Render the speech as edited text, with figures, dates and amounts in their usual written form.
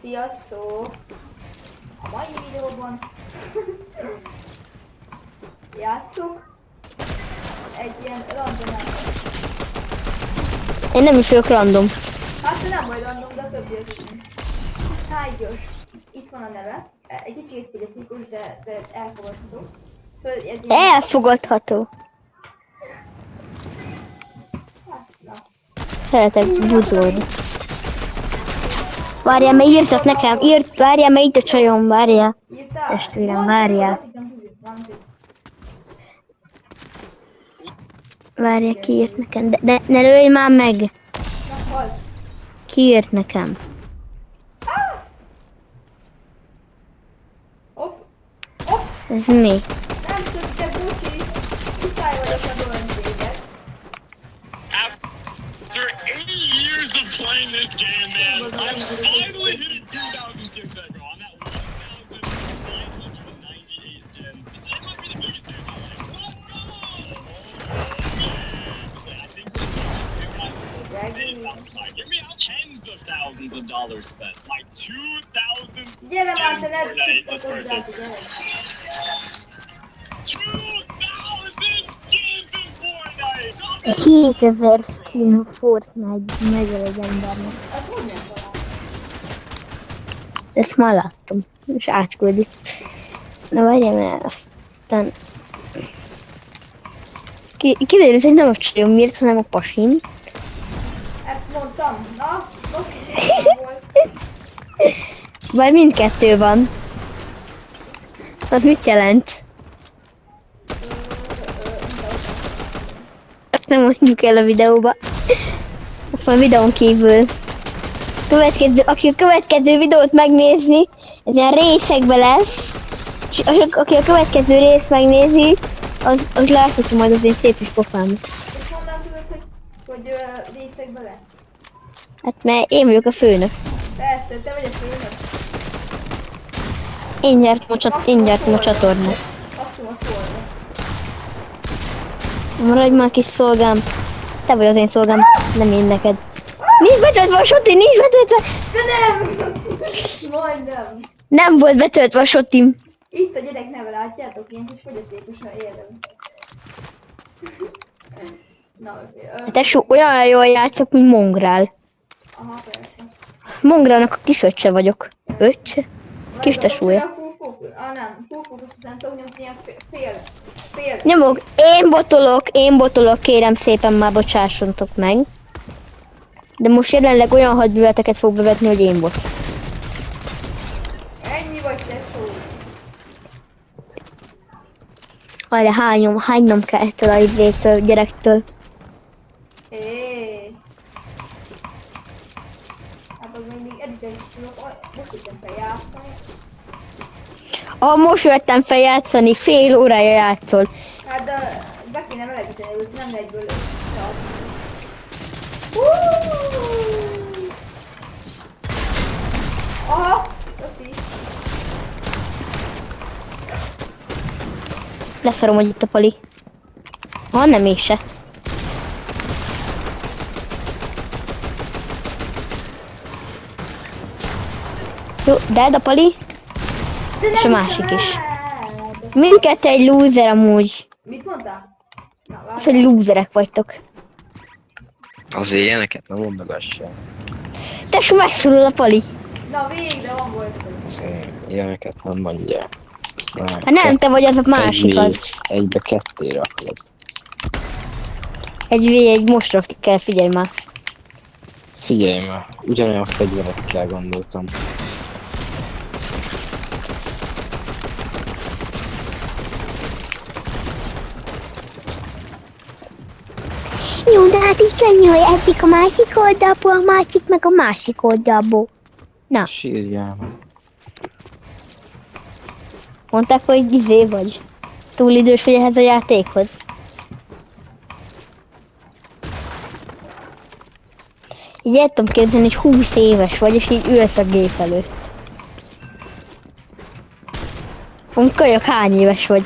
Sziasztok! A mai videóban játszok egy ilyen random. Én nem is vagyok random. Hát nem vagy random, de a többi az is. Tiger. Itt van a neve. Egy kicsit specifikus, de elfogadható. Szóval ez ilyen... Elfogadható. Hát, na. Szeretek buzolni. Várjál, mert írtak nekem. Várjál, mert itt a csajom, várjál. Írtál? Testvérem, várjál. Várjál, ki írt nekem? De ne lőj már meg! Na, hallj. Ki írt nekem? Hopp. Hopp. Ez mi? Nem tudsz, te buki. Kiszály vagyok a dolgtéget. After 8 years of playing this game, man, I'm finally hitting 2,000 skins that go on that 1,998 skins. That might be the biggest game of my life. Give me tens of thousands of dollars spent. Like 2,000 Gyere már, te ne Fortnite, let's tudod, purchase. gyere. 2,000 skins in Fortnite! 2000 skin Fortnite megöl az embernek. Az hogy nem talál? Ezt már láttam. És átküldi. Na várjál, mert aztán... Kiderült, hogy nem a csajom miért, hanem a pasim. Ezt mondtam. Na, most is volt. Bár mindkettő van. Az mit jelent? Ezt nem mondjuk el a videóba. Azt a videón kívül. Aki a következő videót megnézni, ez ilyen részekben lesz. És aki a következő részt megnézi, az láthatja majd az én szép is pofám. És honnan tudod, hogy részekben lesz? Hát mert én vagyok a főnök. Persze, te vagy a főnök. Én nyertem a csatornát. Maximum szólva. Maradj már kis szolgám. Te vagy az én szolgám, nem én neked. Nincs betöltve a sotim, nincs betöltve! De nem! Majdnem. Nem volt betöltve a sotim. Itt a gyerek neve, látjátok? Ilyen kis fogyatékosan élem. Na, Tesó, olyan jól játszok, mint Mongrál. aha, persze. Mongrálnak a kisöccse vagyok. Öccse? Kis tesója. Full focus. Nem, full focus után tudok nyomni ilyen fél. Nyomok, én botolok, kérem szépen már bocsássatok meg. De most jelenleg olyan hadműveleteket fog bevetni, hogy én bot. Ennyi vagy tesó. Arra hánynom kell ettől a izétől, gyerektől. Hát az még eddig tudok, most tudtam feljátszani. Most jöttem fel játszani, fél órája játszol. Hát de be kéne melegíteni őt, nem egyből összead. Aha, köszi. Leszarom, hogy itt a pali. Nem én se. Jó, dead a pali. És a másik is. Mindkettő egy loser amúgy. Mit mondtál? Na, várj. Hogy lúzerek vagytok. Azért ilyeneket nem mondd meg azt sem. Tesó, megszólal a pali. Na végre van volt. Ilyeneket nem mondja. Hát nem, te vagy az a másik az. Egybe ketté rakod. Egy most rakni kell, figyelj már. Figyelj már, ugyanolyan fegyverekkel gondoltam. Jó, de hát így könnyű, hogy egyik a másik oldalból, a másik meg a másik oldalból. Na, Sírjál már. mondták, hogy izé vagy. Túl idős vagy ehhez a játékhoz. Így el tudom képzelni, hogy 20 éves vagy, és így ülsz a gép előtt. Kölyök, hány éves vagy?